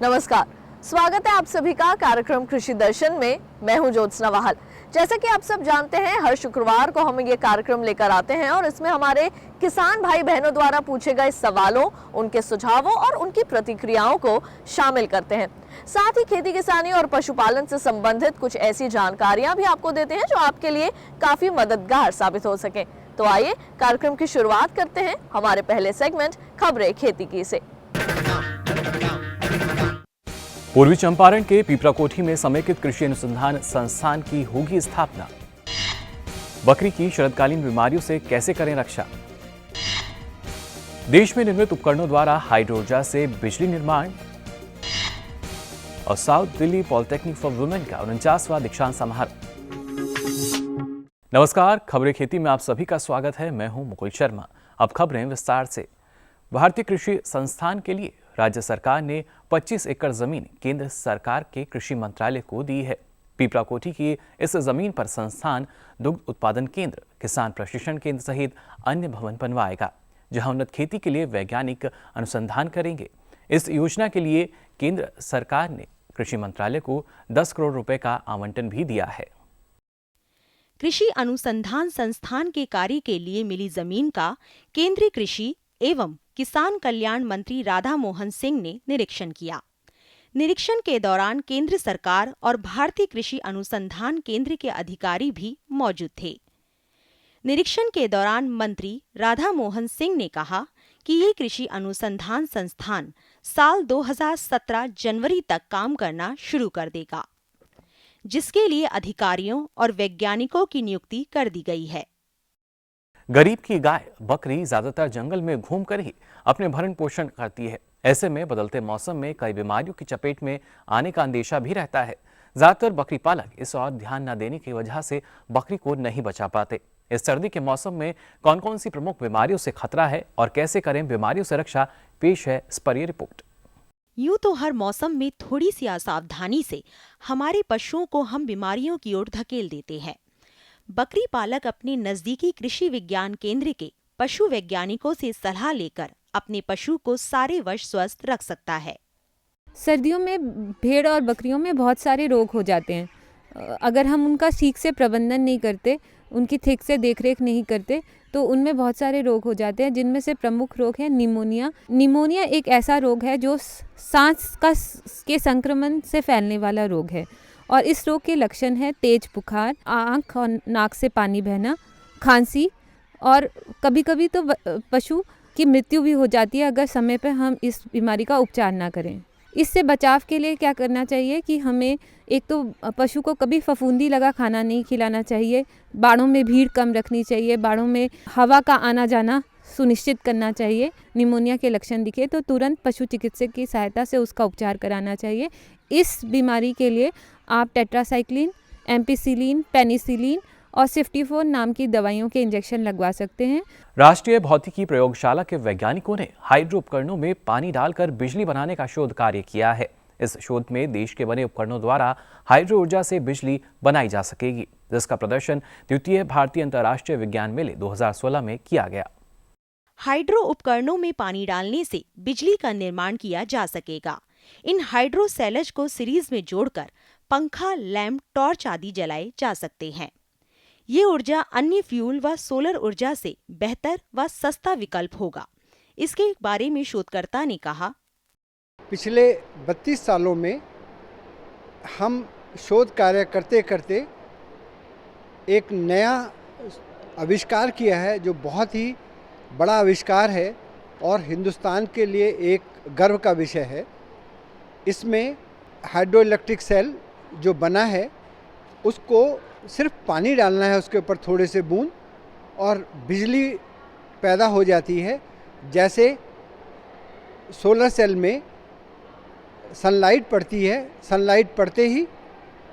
नमस्कार, स्वागत है आप सभी का कार्यक्रम कृषि दर्शन में। मैं हूं ज्योत्सना वाहल। जैसा कि आप सब जानते हैं, हर शुक्रवार को हम ये कार्यक्रम लेकर आते हैं और इसमें हमारे किसान भाई बहनों द्वारा पूछे गए सवालों, उनके सुझावों और उनकी प्रतिक्रियाओं को शामिल करते हैं। साथ ही खेती किसानी और पशुपालन से संबंधित कुछ ऐसी जानकारियां भी आपको देते हैं जो आपके लिए काफी मददगार साबित हो सके। तो आइए कार्यक्रम की शुरुआत करते हैं हमारे पहले सेगमेंट खबरें खेती की से। पूर्वी चंपारण के पीपराकोठी में समेकित कृषि अनुसंधान संस्थान की होगी स्थापना। बकरी की शरदकालीन बीमारियों से कैसे करें रक्षा। देश में निर्मित उपकरणों द्वारा हाइड्रो ऊर्जा से बिजली निर्माण। और south Delhi polytechnic for women का 49वां दीक्षांत समारोह। नमस्कार, खबरें खेती में आप सभी का स्वागत है। मैं हूं मुकुल शर्मा। अब खबरें विस्तार से। भारतीय कृषि संस्थान के लिए राज्य सरकार ने 25 एकड़ जमीन केंद्र सरकार के कृषि मंत्रालय को दी है। पीपराकोठी की इस जमीन पर संस्थान दुग्ध उत्पादन केंद्र, किसान प्रशिक्षण केंद्र सहित अन्य भवन बनवाएगा, जहां उन्नत खेती के लिए वैज्ञानिक अनुसंधान करेंगे। इस योजना के लिए केंद्र सरकार ने कृषि मंत्रालय को 10 करोड़ रुपए का आवंटन भी दिया है। कृषि अनुसंधान संस्थान के कार्य के लिए मिली जमीन का केंद्रीय कृषि एवं किसान कल्याण मंत्री राधा मोहन सिंह ने निरीक्षण किया। निरीक्षण के दौरान केंद्र सरकार और भारतीय कृषि अनुसंधान केंद्र के अधिकारी भी मौजूद थे। निरीक्षण के दौरान मंत्री राधा मोहन सिंह ने कहा कि ये कृषि अनुसंधान संस्थान साल 2017 जनवरी तक काम करना शुरू कर देगा, जिसके लिए अधिकारियों और वैज्ञानिकों की नियुक्ति कर दी गई है। गरीब की गाय बकरी ज्यादातर जंगल में घूमकर ही अपने भरण पोषण करती है। ऐसे में बदलते मौसम में कई बीमारियों की चपेट में आने का अंदेशा भी रहता है। ज्यादातर बकरी पालक इस और ध्यान न देने की वजह से बकरी को नहीं बचा पाते। इस सर्दी के मौसम में कौन कौन सी प्रमुख बीमारियों से खतरा है और कैसे करें बीमारियों से रक्षा, पेश है इस पर ये रिपोर्ट। यूं तो हर मौसम में थोड़ी सी असावधानी से हमारे पशुओं को हम बीमारियों की ओर धकेल देते हैं। बकरी पालक अपने नजदीकी कृषि विज्ञान केंद्र के पशु वैज्ञानिकों से सलाह लेकर अपने पशु को सारे वर्ष स्वस्थ रख सकता है। सर्दियों में भेड़ और बकरियों में बहुत सारे रोग हो जाते हैं। अगर हम उनका ठीक से प्रबंधन नहीं करते, उनकी ठीक से देखरेख नहीं करते, तो उनमें बहुत सारे रोग हो जाते हैं, जिनमें से प्रमुख रोग है निमोनिया। निमोनिया एक ऐसा रोग है जो सांस के संक्रमण से फैलने वाला रोग है और इस रोग के लक्षण है तेज बुखार, आँख और नाक से पानी बहना, खांसी और कभी कभी तो पशु की मृत्यु भी हो जाती है अगर समय पर हम इस बीमारी का उपचार ना करें। इससे बचाव के लिए क्या करना चाहिए कि हमें एक तो पशु को कभी फफूंदी लगा खाना नहीं खिलाना चाहिए, बाड़ों में भीड़ कम रखनी चाहिए, बाड़ों में हवा का आना जाना सुनिश्चित करना चाहिए। निमोनिया के लक्षण दिखे तो तुरंत पशु चिकित्सक की सहायता से उसका उपचार कराना चाहिए। इस बीमारी के लिए आप टेट्रासाइक्लिन, एम्पिसिलिन, पेनिसिलिन और 54 नाम की दवाइयों के इंजेक्शन लगवा सकते हैं। राष्ट्रीय भौतिकी प्रयोगशाला के वैज्ञानिकों ने हाइड्रो उपकरणों में पानी डालकर बिजली बनाने का शोध कार्य किया है। इस शोध में देश के बने उपकरणों द्वारा हाइड्रो ऊर्जा से बिजली बनाई जा सकेगी, जिसका प्रदर्शन द्वितीय भारतीय अंतर्राष्ट्रीय विज्ञान मेले 2016 में किया गया। हाइड्रो उपकरणों में पानी डालने से बिजली का निर्माण किया जा सकेगा। इन हाइड्रो सेलेज को सीरीज में जोड़कर पंखा, लैंप, टॉर्च आदि जलाए जा सकते हैं। ये ऊर्जा अन्य फ्यूल व सोलर ऊर्जा से बेहतर व सस्ता विकल्प होगा। इसके बारे में शोधकर्ता ने कहा, पिछले 32 सालों में हम शोध कार्य करते करते एक नया आविष्कार किया है जो बहुत ही बड़ा आविष्कार है और हिंदुस्तान के लिए एक गर्व का विषय है। इसमें हाइड्रो इलेक्ट्रिक सेल जो बना है उसको सिर्फ पानी डालना है उसके ऊपर थोड़े से बूंद और बिजली पैदा हो जाती है। जैसे सोलर सेल में सनलाइट पड़ती है, सनलाइट पड़ते ही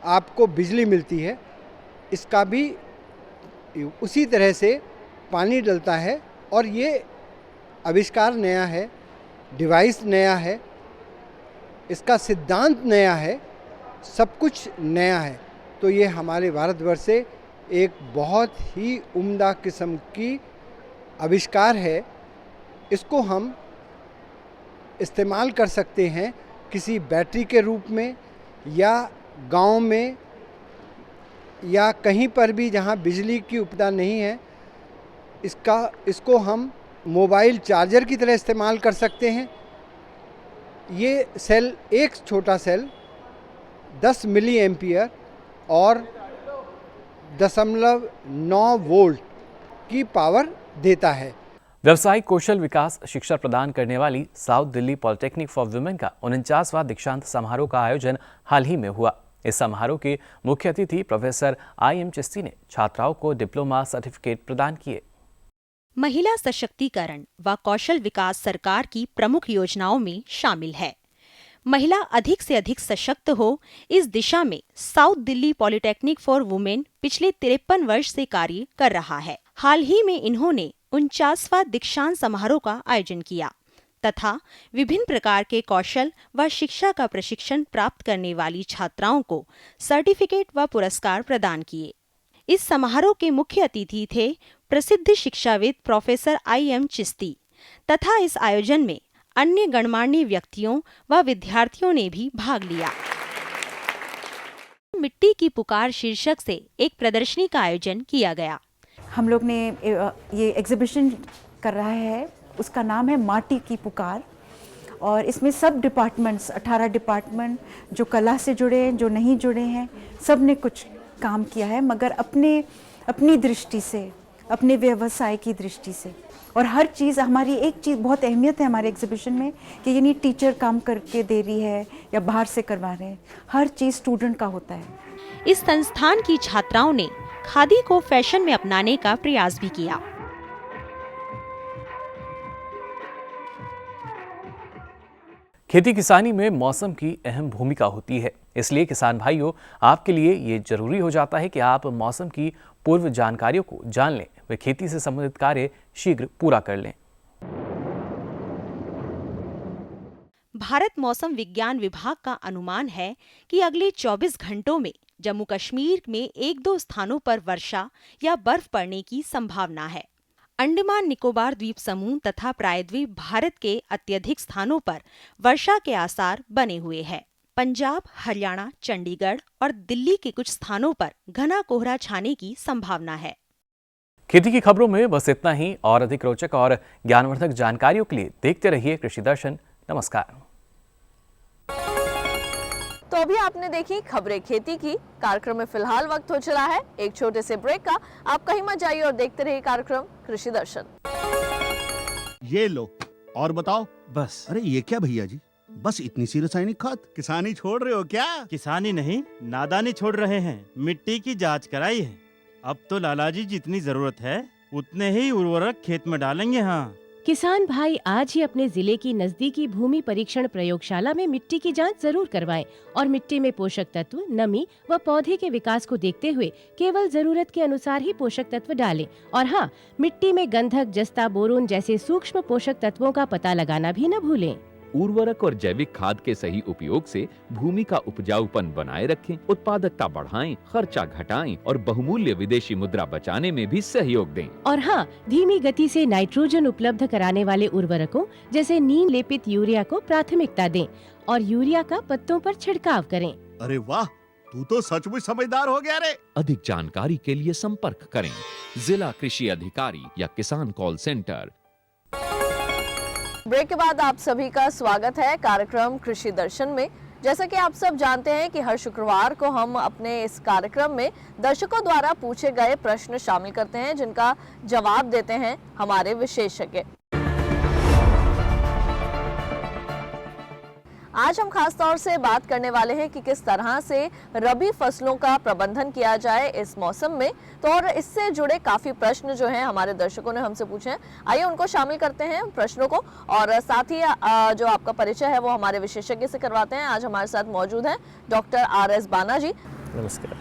आपको बिजली मिलती है, इसका भी उसी तरह से पानी डलता है। और ये आविष्कार नया है, डिवाइस नया है, इसका सिद्धांत नया है, सब कुछ नया है। तो ये हमारे भारतवर्ष से एक बहुत ही उम्दा किस्म की आविष्कार है। इसको हम इस्तेमाल कर सकते हैं किसी बैटरी के रूप में, या गांव में, या कहीं पर भी जहां बिजली की उपदा नहीं है। इसको हम मोबाइल चार्जर की तरह इस्तेमाल कर सकते हैं। ये सेल, एक छोटा सेल 10 मिली एम्पियर और 0.9 वोल्ट की पावर देता है। व्यावसायिक कौशल विकास शिक्षा प्रदान करने वाली south Delhi polytechnic for women का 49वां दीक्षांत समारोह का आयोजन हाल ही में हुआ। इस समारोह के मुख्य अतिथि प्रोफेसर IM चिश्ती ने छात्राओं को डिप्लोमा सर्टिफिकेट प्रदान किए। महिला सशक्तिकरण व कौशल विकास सरकार की प्रमुख योजनाओं में शामिल है। महिला अधिक से अधिक सशक्त हो, इस दिशा में south Delhi polytechnic for women पिछले 53 वर्ष से कार्य कर रहा है। हाल ही में इन्होंने 49वां दीक्षांत समारोह का आयोजन किया तथा विभिन्न प्रकार के कौशल व शिक्षा का प्रशिक्षण प्राप्त करने वाली छात्राओं को सर्टिफिकेट व पुरस्कार प्रदान किए। इस समारोह के मुख्य अतिथि थे प्रसिद्ध शिक्षाविद प्रोफेसर IM चिश्ती तथा इस आयोजन में अन्य गणमान्य व्यक्तियों व विद्यार्थियों ने भी भाग लिया। मिट्टी की पुकार शीर्षक से एक प्रदर्शनी का आयोजन किया गया। हम लोग ने ये एग्जीबिशन कर रहा है, उसका नाम है माटी की पुकार। और इसमें सब डिपार्टमेंट्स, 18 डिपार्टमेंट जो कला से जुड़े हैं, जो नहीं जुड़े हैं, सब ने कुछ काम किया है, मगर अपनी दृष्टि से, अपने व्यवसाय की दृष्टि से। और हर चीज़, हमारी एक चीज़ बहुत अहमियत है हमारे एग्जीबिशन में कि ये नहीं टीचर काम करके दे रही है या बाहर से करवा रहे हैं, हर चीज़ स्टूडेंट का होता है। इस संस्थान की छात्राओं ने खादी को फैशन में अपनाने का प्रयास भी किया। खेती किसानी में मौसम की अहम भूमिका होती है, इसलिए किसान भाइयों, आपके लिए ये जरूरी हो जाता है कि आप मौसम की पूर्व जानकारियों को जान लें व खेती से संबंधित कार्य शीघ्र पूरा कर लें। भारत मौसम विज्ञान विभाग का अनुमान है कि अगले 24 घंटों में जम्मू कश्मीर में 1-2 स्थानों पर वर्षा या बर्फ पड़ने की संभावना है। अंडमान निकोबार द्वीप समूह तथा प्रायद्वीप भारत के अत्यधिक स्थानों पर वर्षा के आसार बने हुए हैं। पंजाब, हरियाणा, चंडीगढ़ और दिल्ली के कुछ स्थानों पर घना कोहरा छाने की संभावना है। खेती की खबरों में बस इतना ही। और अधिक रोचक और ज्ञानवर्धक जानकारियों के लिए देखते रहिए कृषि दर्शन। नमस्कार। तो अभी आपने देखी खबरें खेती की। कार्यक्रम में फिलहाल वक्त हो चला है एक छोटे से ब्रेक का। आप कहीं मत जाइए और देखते रहिए कार्यक्रम कृषि दर्शन। ये लो और बताओ। बस। अरे ये क्या भैया जी, बस इतनी सी रासायनिक खाद? किसानी छोड़ रहे हो क्या? किसानी नहीं, नादानी छोड़ रहे हैं। मिट्टी की जांच कराई है, अब तो लालाजी जितनी जरूरत है उतने ही उर्वरक खेत में डालेंगे। हाँ, किसान भाई आज ही अपने जिले की नजदीकी भूमि परीक्षण प्रयोगशाला में मिट्टी की जांच जरूर करवाएं और मिट्टी में पोषक तत्व, नमी व पौधे के विकास को देखते हुए केवल जरूरत के अनुसार ही पोषक तत्व डालें। और हाँ, मिट्टी में गंधक, जस्ता, बोरोन जैसे सूक्ष्म पोषक तत्वों का पता लगाना भी न भूलें। उर्वरक और जैविक खाद के सही उपयोग से भूमि का उपजाऊपन बनाए रखें, उत्पादकता बढ़ाएं, खर्चा घटाएं और बहुमूल्य विदेशी मुद्रा बचाने में भी सहयोग दें। और हाँ, धीमी गति से नाइट्रोजन उपलब्ध कराने वाले उर्वरकों जैसे नीम लेपित यूरिया को प्राथमिकता दें और यूरिया का पत्तों पर छिड़काव करें। अरे वाह, तू तो सचमुच समझदार हो गया रे। अधिक जानकारी के लिए संपर्क करें जिला कृषि अधिकारी या किसान कॉल सेंटर। ब्रेक के बाद आप सभी का स्वागत है कार्यक्रम कृषि दर्शन में। जैसा कि आप सब जानते हैं कि हर शुक्रवार को हम अपने इस कार्यक्रम में दर्शकों द्वारा पूछे गए प्रश्न शामिल करते हैं, जिनका जवाब देते हैं हमारे विशेषज्ञ। आज हम खास तौर से बात करने वाले हैं कि किस तरह से रबी फसलों का प्रबंधन किया जाए इस मौसम में। तो और इससे जुड़े काफी प्रश्न जो हैं हमारे दर्शकों ने हमसे पूछे हैं, आइए उनको शामिल करते हैं प्रश्नों को, और साथ ही जो आपका परिचय है वो हमारे विशेषज्ञ से करवाते हैं। आज हमारे साथ मौजूद हैं डॉक्टर RS बाना जी। नमस्कार।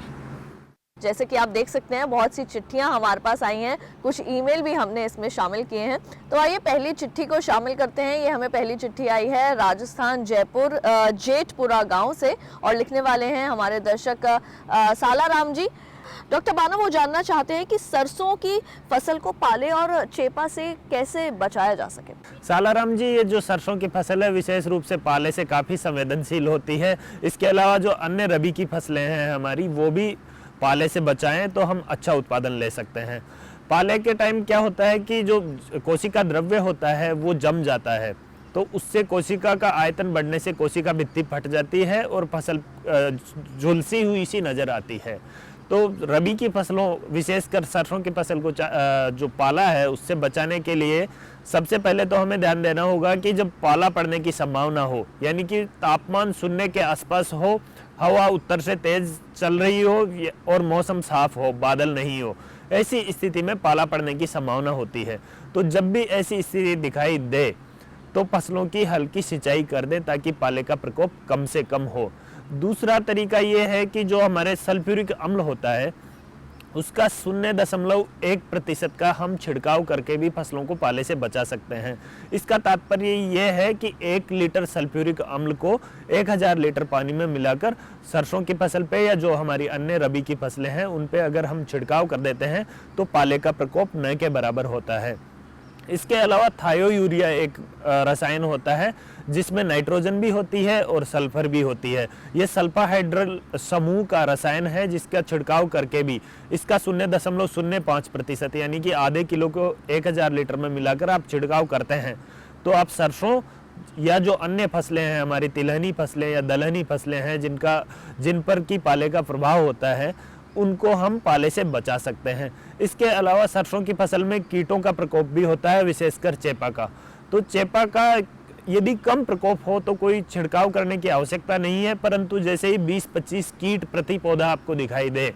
जैसे कि आप देख सकते हैं बहुत सी चिट्ठियां हमारे पास आई हैं, कुछ ईमेल भी हमने इसमें शामिल किए हैं। तो आइए पहली चिट्ठी को शामिल करते हैं। ये हमें पहली चिट्ठी आई है राजस्थान जयपुर जेठपुरा गांव से, और लिखने वाले हैं हमारे दर्शक सालाराम जी। डॉक्टर बाना वो जानना चाहते हैं कि सरसों की फसल को पाले और चेपा से कैसे बचाया जा सके। सालाराम जी, ये जो सरसों की फसल है विशेष रूप से पाले से काफ़ी संवेदनशील होती है। इसके अलावा जो अन्य रबी की फसलें हैं हमारी, वो भी पाले से बचाएं तो हम अच्छा उत्पादन ले सकते हैं। पाले के टाइम क्या होता है कि जो कोशिका द्रव्य होता है वो जम जाता है, तो उससे कोशिका का आयतन बढ़ने से कोशिका भित्ति फट जाती है और फसल झुलसी हुई सी नज़र आती है। तो रबी की फसलों विशेषकर सरसों की फसल को जो पाला है उससे बचाने के लिए सबसे पहले तो हमें ध्यान देना होगा कि जब पाला पड़ने की संभावना हो, यानी कि तापमान शून्य के आसपास हो, हवा उत्तर से तेज चल रही हो और मौसम साफ हो, बादल नहीं हो, ऐसी स्थिति में पाला पड़ने की संभावना होती है। तो जब भी ऐसी स्थिति दिखाई दे तो फसलों की हल्की सिंचाई कर दें ताकि पाले का प्रकोप कम से कम हो। दूसरा तरीका ये है कि जो हमारे सल्फ्यूरिक अम्ल होता है उसका 0.1% का हम छिड़काव करके भी फसलों को पाले से बचा सकते हैं। इसका तात्पर्य ये है कि 1 लीटर सल्फ्यूरिक अम्ल को 1000 लीटर पानी में मिलाकर सरसों की फसल पे या जो हमारी अन्य रबी की फसलें हैं उन पे अगर हम छिड़काव कर देते हैं तो पाले का प्रकोप न के बराबर होता है। इसके अलावा थायो यूरिया एक रसायन होता है जिसमें नाइट्रोजन भी होती है और सल्फर भी होती है। ये सल्फाहाइड्रल समूह का रसायन है जिसका छिड़काव करके भी इसका 0.05% यानी कि आधे किलो को 1000 लीटर में मिलाकर आप छिड़काव करते हैं तो आप सरसों या जो अन्य फसलें हैं हमारी तिलहनी फसलें या दलहनी फसलें हैं जिन पर की पाले का प्रभाव होता है उनको हम पाले से बचा सकते हैं। इसके अलावा सरसों की फसल में कीटों का प्रकोप भी होता है, विशेषकर चेपा का। तो चेपा का यदि कम प्रकोप हो तो कोई छिड़काव करने की आवश्यकता नहीं है, परंतु जैसे ही 20-25 कीट प्रति पौधा आपको दिखाई दे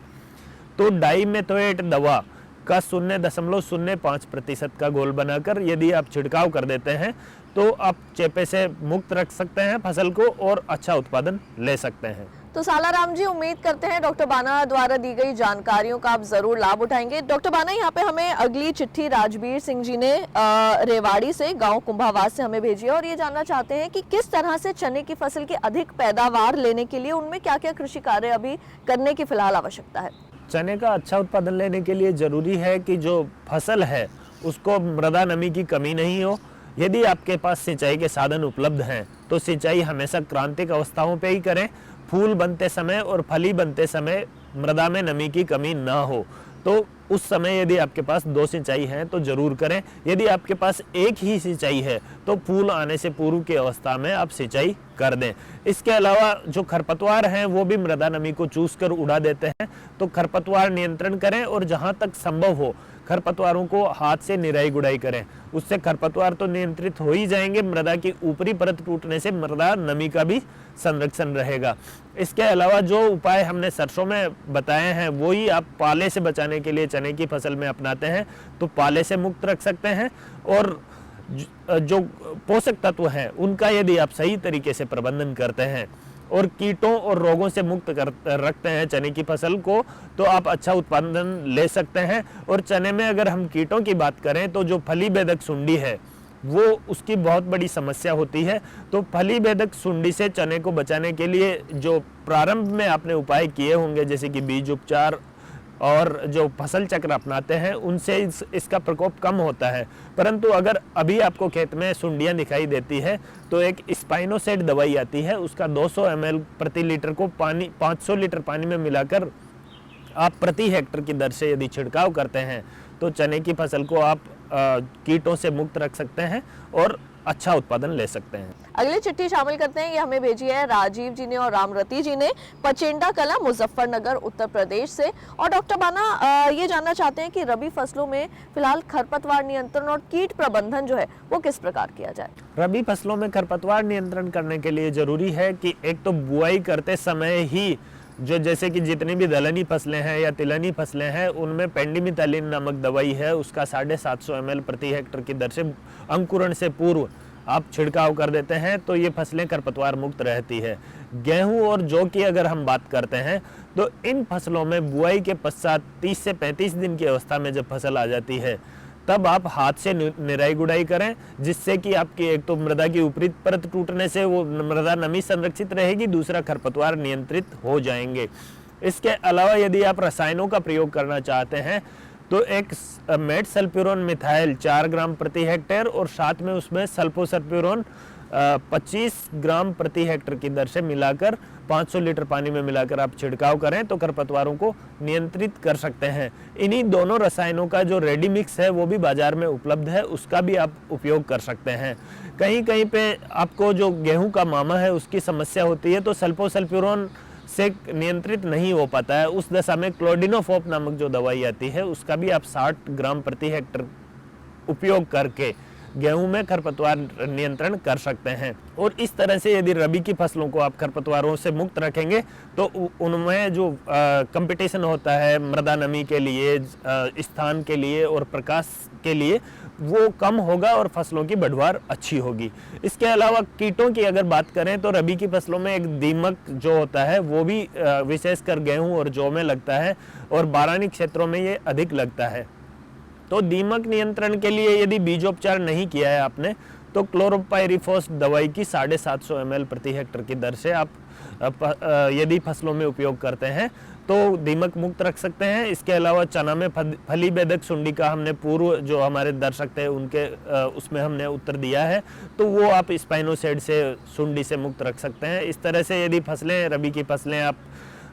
तो डाइमेथोएट दवा का 0.05% का घोल बनाकर यदि आप छिड़काव कर देते हैं तो आप चेपे से मुक्त रख सकते हैं फसल को और अच्छा उत्पादन ले सकते हैं। तो सालाराम जी, उम्मीद करते हैं डॉक्टर बाना द्वारा दी गई जानकारियों का आप जरूर लाभ उठाएंगे। डॉक्टर बाना, यहाँ पे हमें अगली चिट्ठी राजवीर सिंह जी ने रेवाड़ी से गांव कुंभावास से हमें भेजी है और ये जानना चाहते हैं कि किस तरह से चने की फसल की अधिक पैदावार लेने के लिए उनमें क्या क्या कृषि कार्य अभी करने की फिलहाल आवश्यकता है। चने का अच्छा उत्पादन लेने के लिए जरूरी है कि जो फसल है उसको मृदा नमी की कमी नहीं हो। यदि आपके पास सिंचाई के साधन उपलब्ध हैं तो सिंचाई हमेशा क्रांतिक अवस्थाओं पे ही करें। फूल बनते समय और फली बनते समय मृदा में नमी की कमी ना हो तो उस समय यदि आपके पास 2 सिंचाई हैं तो जरूर करें। यदि आपके पास एक ही सिंचाई है तो फूल आने से पूर्व की अवस्था में आप सिंचाई कर दें। इसके अलावा जो खरपतवार हैं वो भी मृदा नमी को चूस कर उड़ा देते हैं, तो खरपतवार नियंत्रण करें और जहां तक संभव हो खरपतवारों को हाथ से निराई गुड़ाई करें। उससे खरपतवार तो नियंत्रित हो ही जाएंगे, मृदा की ऊपरी परत टूटने से मृदा नमी का भी संरक्षण रहेगा। इसके अलावा जो उपाय हमने सरसों में बताए हैं वही आप पाले से बचाने के लिए चने की फसल में अपनाते हैं तो पाले से मुक्त रख सकते हैं। और जो पोषक तत्व हैं उनका यदि आप सही तरीके से प्रबंधन करते हैं और कीटों और रोगों से मुक्त रखते हैं चने की फसल को तो आप अच्छा उत्पादन ले सकते हैं। और चने में अगर हम कीटों की बात करें तो जो फली बेधक सुंडी है वो उसकी बहुत बड़ी समस्या होती है। तो फली बेधक सुंडी से चने को बचाने के लिए जो प्रारंभ में आपने उपाय किए होंगे जैसे कि बीज उपचार और जो फसल चक्र अपनाते हैं उनसे इसका प्रकोप कम होता है। परंतु अगर अभी आपको खेत में सुंडियां दिखाई देती है तो एक स्पाइनोसेट दवाई आती है, उसका 200 ml प्रति लीटर को 500 लीटर पानी में मिलाकर आप प्रति हेक्टर की दर से यदि छिड़काव करते हैं तो चने की फसल को आप कीटों से मुक्त रख सकते हैं और अच्छा उत्पादन ले सकते हैं। अगली चिट्ठी शामिल करते हैं, ये हमें भेजी है राजीव जी ने और रामरती जी ने पचेंडा कला मुजफ्फरनगर उत्तर प्रदेश से। और डॉक्टर बाना ये जानना चाहते हैं कि रबी फसलों में फिलहाल खरपतवार नियंत्रण और कीट प्रबंधन जो है वो किस प्रकार किया जाए। रबी फसलों में खरपतवार नियंत्रण करने के लिए जरूरी है कि एक तो बुआई करते समय ही जो जैसे कि जितनी भी दलहनी फसलें हैं या तिलहनी फसलें हैं उनमें पेंडिमिथालिन नामक दवाई है, उसका 750 ml प्रति हेक्टर की दर से अंकुरण से पूर्व आप छिड़काव कर देते हैं तो ये फसलें खरपतवार मुक्त रहती है। गेहूं और जौ की अगर हम बात करते हैं तो इन फसलों में बुआई के पश्चात 30 से 35 दिन की अवस्था में जब फसल आ जाती है तब आप हाथ से निराई गुड़ाई करें, जिससे कि आपकी एक तो मृदा की ऊपरी परत टूटने से वो मृदा नमी संरक्षित रहेगी, दूसरा खरपतवार नियंत्रित हो जाएंगे। इसके अलावा यदि आप रसायनों का प्रयोग करना चाहते हैं तो एक मेट सल्फ्यूरोन मिथाइल 4 ग्राम प्रति हेक्टेयर और साथ में उसमें सल्फोसल्फ्यूरोन 25 ग्राम प्रति हेक्टर की दर से मिलाकर 500 लीटर पानी में मिलाकर आप छिड़काव करें तो खरपतवारों को नियंत्रित कर सकते हैं। इन्हीं दोनों रसायनों का जो रेडी मिक्स है वो भी बाजार में उपलब्ध है, उसका भी आप उपयोग कर सकते हैं। कहीं कहीं पे आपको जो गेहूं का मामा है उसकी समस्या होती है तो सल्फोसल्फ्यूरोन से नियंत्रित नहीं हो पाता है, उस दशा में क्लोडिनोफॉप नामक जो दवाई आती है उसका भी आप 60 ग्राम प्रति हेक्टर उपयोग करके गेहूं में खरपतवार नियंत्रण कर सकते हैं। और इस तरह से यदि रबी की फसलों को आप खरपतवारों से मुक्त रखेंगे तो उनमें जो कंपटीशन होता है मृदा नमी के लिए, स्थान के लिए और प्रकाश के लिए वो कम होगा और फसलों की बढ़वार अच्छी होगी। इसके अलावा कीटों की अगर बात करें तो रबी की फसलों में एक दीमक जो होता है वो भी विशेषकर गेहूं और जौ में लगता है और बारानी क्षेत्रों में ये अधिक लगता है। तो दीमक नियंत्रण के लिए यदि बीजोपचार नहीं किया है आपने तो क्लोरोपाइरिफॉस दवाई की 750 ml प्रति हेक्टर की दर से आप यदि फसलों में उपयोग करते हैं तो दीमक मुक्त रख सकते हैं। इसके अलावा चना में फली बेधक सुंडी का हमने पूर्व जो हमारे दर्शक थे उनके उसमें हमने उत्तर दिया है, तो वो आप स्पाइनोसाइड से सुंडी से मुक्त रख सकते हैं। इस तरह से यदि फसलें रबी की फसलें आप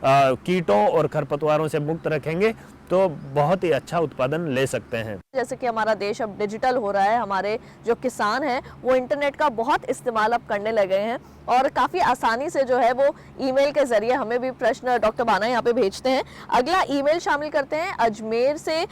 कीटों और खरपतवारों से मुक्त रखेंगे तो बहुत ही अच्छा उत्पादन ले सकते हैं। जैसे कि हमारा देश अब डिजिटल हो रहा है, हमारे जो किसान हैं वो इंटरनेट का बहुत इस्तेमाल अब करने लगे हैं और काफ़ी आसानी से जो है वो ईमेल के जरिए हमें भी प्रश्न डॉक्टर बाना यहाँ पे भेजते हैं। अगला ईमेल शामिल करते हैं, अजमेर से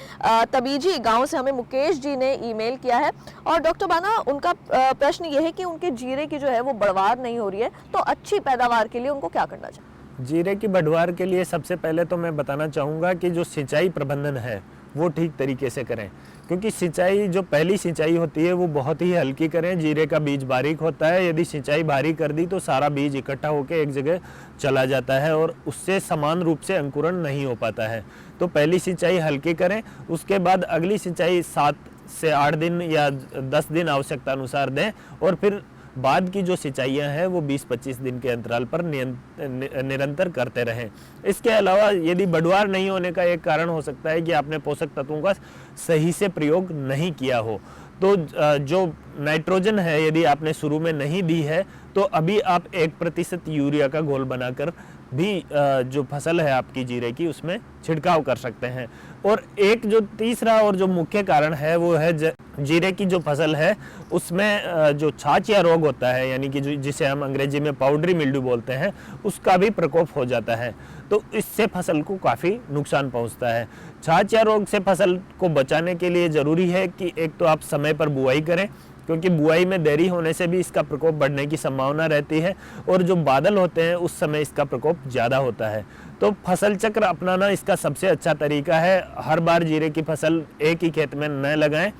तबीजी गांव से हमें मुकेश जी ने ईमेल किया है और डॉक्टर बाना उनका प्रश्न ये है कि उनके जीरे की जो है वो बढ़वार नहीं हो रही है तो अच्छी पैदावार के लिए उनको क्या करना चाहिए। जीरे की बढ़वार के लिए सबसे पहले तो मैं बताना चाहूँगा कि जो सिंचाई प्रबंधन है वो ठीक तरीके से करें, क्योंकि सिंचाई जो पहली सिंचाई होती है वो बहुत ही हल्की करें। जीरे का बीज बारीक होता है, यदि सिंचाई भारी कर दी तो सारा बीज इकट्ठा होकर एक जगह चला जाता है और उससे समान रूप से अंकुरण नहीं हो पाता है। तो पहली सिंचाई हल्की करें, उसके बाद अगली सिंचाई 7 से 8 दिन या 10 दिन आवश्यकता अनुसार दें और फिर बाद की जो सिंचाइयाँ हैं वो 20-25 दिन के अंतराल पर निरंतर करते रहें। इसके अलावा यदि बढ़वार नहीं होने का एक कारण हो सकता है कि आपने पोषक तत्वों का सही से प्रयोग नहीं किया हो। तो जो नाइट्रोजन है यदि आपने शुरू में नहीं दी है तो अभी आप 1% यूरिया का घोल बनाकर भी जो फसल है आपकी जीरे की उसमें छिड़काव कर सकते हैं। और एक जो तीसरा और जो मुख्य कारण है वो है जीरे की जो फसल है उसमें जो छाछिया रोग होता है, यानी कि जिसे हम अंग्रेजी में पाउडरी मिल्ड्यू बोलते हैं, उसका भी प्रकोप हो जाता है। तो इससे फसल को काफ़ी नुकसान पहुंचता है। छाछिया रोग से फसल को बचाने के लिए ज़रूरी है कि एक तो आप समय पर बुआई करें, क्योंकि बुआई में देरी होने से भी इसका प्रकोप बढ़ने की संभावना रहती है और जो बादल होते हैं उस समय इसका प्रकोप ज़्यादा होता है। तो फसल चक्र अपनाना इसका सबसे अच्छा तरीका है। हर बार जीरे की फसल एक ही खेत में न लगाएं।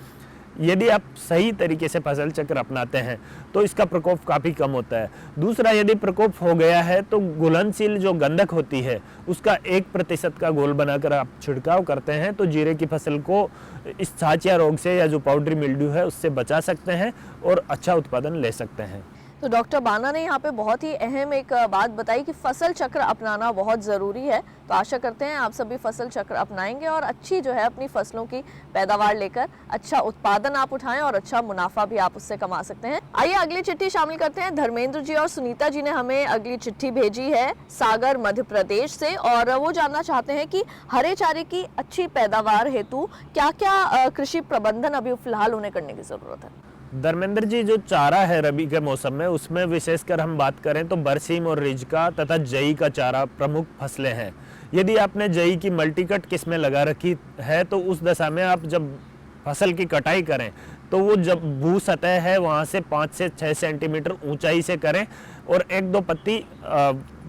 यदि आप सही तरीके से फसल चक्र अपनाते हैं तो इसका प्रकोप काफ़ी कम होता है। दूसरा, यदि प्रकोप हो गया है तो घुलनशील जो गंधक होती है उसका 1% का घोल बनाकर आप छिड़काव करते हैं तो जीरे की फसल को इस छाछिया रोग से या जो पाउडरी मिल्ड्यू है उससे बचा सकते हैं और अच्छा उत्पादन ले सकते हैं। तो डॉक्टर बाना ने यहाँ पे बहुत ही अहम एक बात बताई कि फसल चक्र अपनाना बहुत ज़रूरी है। तो आशा करते हैं आप सभी फसल चक्र अपनाएंगे और अच्छी जो है अपनी फसलों की पैदावार लेकर अच्छा उत्पादन आप उठाएं और अच्छा मुनाफा भी आप उससे कमा सकते हैं। आइए अगली चिट्ठी शामिल करते हैं। धर्मेंद्र जी और सुनीता जी ने हमें अगली चिट्ठी भेजी है सागर मध्य प्रदेश से और वो जानना चाहते हैं कि हरे चारे की अच्छी पैदावार हेतु क्या क्या कृषि प्रबंधन अभी फिलहाल उन्हें करने की ज़रूरत है। धर्मेंद्र जी, जो चारा है रबी के मौसम में, उसमें विशेषकर हम बात करें तो बरसीम और रिजका तथा जई का चारा प्रमुख फसलें हैं। यदि आपने जई की मल्टीकट किस्में लगा रखी है तो उस दशा में आप जब फसल की कटाई करें तो वो जब भू सतह है वहाँ से 5 से 6 सेंटीमीटर ऊंचाई से करें और 1-2 पत्ती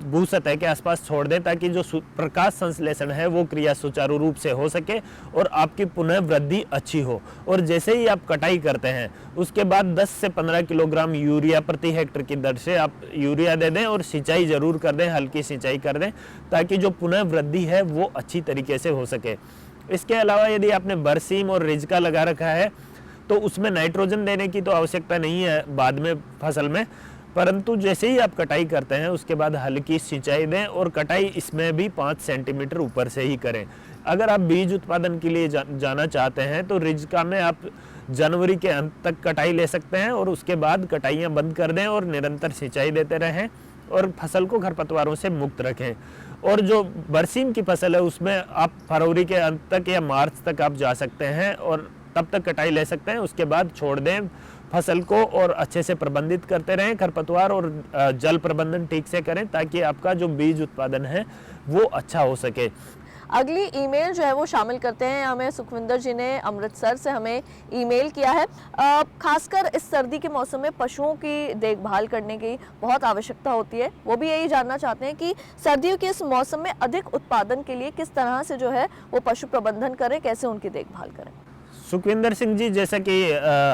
भू सतह के आसपास छोड़ दें ताकि जो प्रकाश संश्लेषण है वो क्रिया सुचारू रूप से हो सके और आपकी पुनः वृद्धि अच्छी हो। और जैसे ही आप कटाई करते हैं उसके बाद 10 से 15 किलोग्राम यूरिया प्रति हेक्टेयर की दर से आप यूरिया दे दें और सिंचाई जरूर कर दें, हल्की सिंचाई कर दें ताकि जो पुनः वृद्धि है वो अच्छी तरीके से हो सके। इसके अलावा यदि आपने बरसीम और रिजका लगा रखा है तो उसमें नाइट्रोजन देने की तो आवश्यकता नहीं है बाद में फसल में, परंतु जैसे ही आप कटाई करते हैं उसके बाद हल्की सिंचाई दें और कटाई इसमें भी 5 सेंटीमीटर ऊपर से ही करें। अगर आप बीज उत्पादन के लिए जाना चाहते हैं तो रिजका में आप जनवरी के अंत तक कटाई ले सकते हैं और उसके बाद कटाइयाँ बंद कर दें और निरंतर सिंचाई देते रहें और फसल को खरपतवारों से मुक्त रखें। और जो बरसीम की फसल है उसमें आप फरवरी के अंत तक या मार्च तक आप जा सकते हैं और तब तक कटाई ले सकते हैं, उसके बाद छोड़ दें फसल को और अच्छे से प्रबंधित करते रहें। खरपतवार और जल प्रबंधन ठीक से करें ताकि आपका जो बीज उत्पादन है वो अच्छा हो सके। अगली ईमेल जो है वो शामिल करते हैं। हमें सुखविंदर जी ने अमृतसर से हमें ईमेल किया है। खासकर इस सर्दी के मौसम में पशुओं की देखभाल करने की बहुत आवश्यकता होती है। वो भी यही जानना चाहते हैं कि सर्दियों के इस मौसम में अधिक उत्पादन के लिए किस तरह से जो है वो पशु प्रबंधन करें, कैसे उनकी देखभाल करें। सुखविंदर सिंह जी, जैसा कि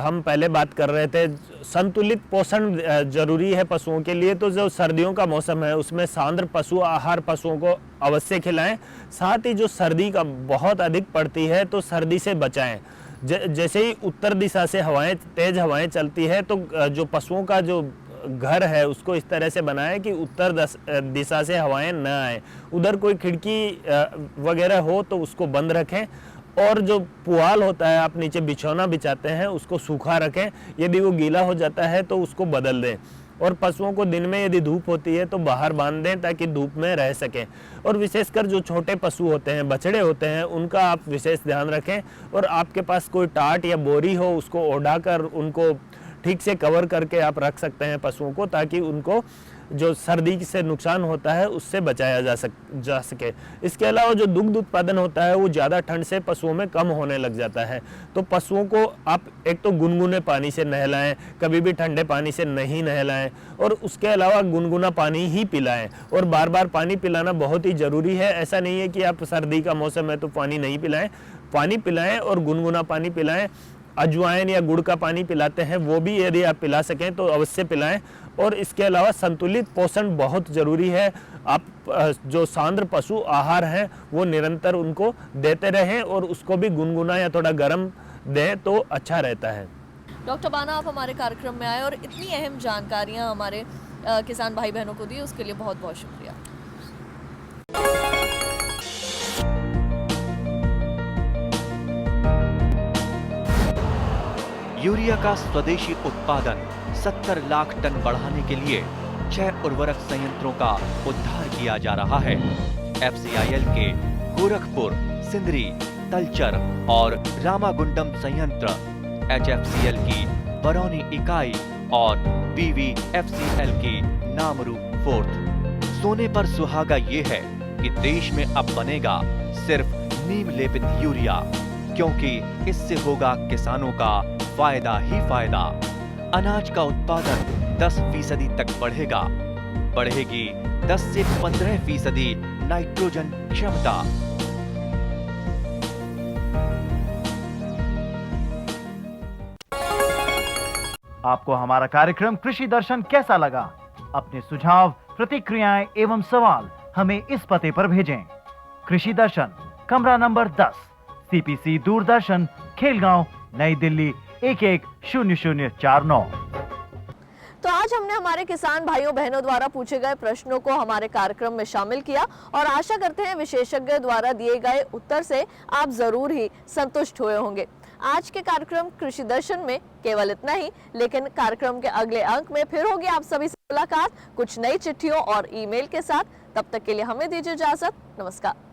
हम पहले बात कर रहे थे, संतुलित पोषण जरूरी है पशुओं के लिए। तो जो सर्दियों का मौसम है उसमें सांद्र पशु आहार पशुओं को अवश्य खिलाएं। साथ ही जो सर्दी का बहुत अधिक पड़ती है तो सर्दी से बचाएं। जैसे ही उत्तर दिशा से तेज हवाएं चलती है तो जो पशुओं का जो घर है उसको इस तरह से बनाएं कि उत्तर दिशा से हवाएं न आए। उधर कोई खिड़की वगैरह हो तो उसको बंद रखें और जो पुआल होता है आप नीचे बिछौना बिछाते हैं उसको सूखा रखें। यदि वो गीला हो जाता है तो उसको बदल दें। और पशुओं को दिन में यदि धूप होती है तो बाहर बांध दें ताकि धूप में रह सकें। और विशेषकर जो छोटे पशु होते हैं, बछड़े होते हैं, उनका आप विशेष ध्यान रखें। और आपके पास कोई टाट या बोरी हो उसको ओढ़ाकर उनको ठीक से कवर करके आप रख सकते हैं पशुओं को, ताकि उनको जो सर्दी से नुकसान होता है उससे बचाया जा सके। इसके अलावा जो दुग्ध उत्पादन होता है वो ज़्यादा ठंड से पशुओं में कम होने लग जाता है। तो पशुओं को आप एक तो गुनगुने पानी से नहलाएं, कभी भी ठंडे पानी से नहीं नहलाएं और उसके अलावा गुनगुना पानी ही पिलाएं। और बार बार पानी पिलाना बहुत ही ज़रूरी है। ऐसा नहीं है कि आप सर्दी का मौसम है तो पानी नहीं पिलाएं, पानी पिलाएं और गुनगुना पानी पिलाएं। अजवाइन या गुड़ का पानी पिलाते हैं वो भी यदि आप पिला सकें तो अवश्य पिलाएं। और इसके अलावा संतुलित पोषण बहुत ज़रूरी है। आप जो सांद्र पशु आहार हैं वो निरंतर उनको देते रहें और उसको भी गुनगुना या थोड़ा गर्म दें तो अच्छा रहता है। डॉक्टर बाना, आप हमारे कार्यक्रम में आए और इतनी अहम जानकारियाँ हमारे किसान भाई बहनों को दी, उसके लिए बहुत बहुत शुक्रिया। यूरिया का स्वदेशी उत्पादन 70 लाख टन बढ़ाने के लिए 6 उर्वरक संयंत्रों का उद्धार किया जा रहा है। FCIL के गोरखपुर, सिंदरी, तलचर और रामागुंडम संयंत्र, HFCL की बरौनी इकाई और BVFCL की नामरू फोर्थ। सोने पर सुहागा ये है कि देश में अब बनेगा सिर्फ नीम लेपित यूरिया, क्योंकि इससे होगा किसानों का फायदा ही फायदा। अनाज का उत्पादन 10% तक बढ़ेगा। बढ़ेगी 10 से 15% नाइट्रोजन क्षमता। आपको हमारा कार्यक्रम कृषि दर्शन कैसा लगा? अपने सुझाव, प्रतिक्रियाएं एवं सवाल हमें इस पते पर भेजें। कृषि दर्शन, कमरा नंबर 10, CPC दूरदर्शन, खेलगांव, नई दिल्ली 110049। तो आज हमने हमारे किसान भाइयों बहनों द्वारा पूछे गए प्रश्नों को हमारे कार्यक्रम में शामिल किया और आशा करते हैं विशेषज्ञ द्वारा दिए गए उत्तर से आप जरूर ही संतुष्ट हुए होंगे। आज के कार्यक्रम कृषि दर्शन में केवल इतना ही, लेकिन कार्यक्रम के अगले अंक में फिर होगी आप सभी से मुलाकात कुछ नई चिट्ठियों और ईमेल के साथ। तब तक के लिए हमें दीजिए इजाजत। नमस्कार।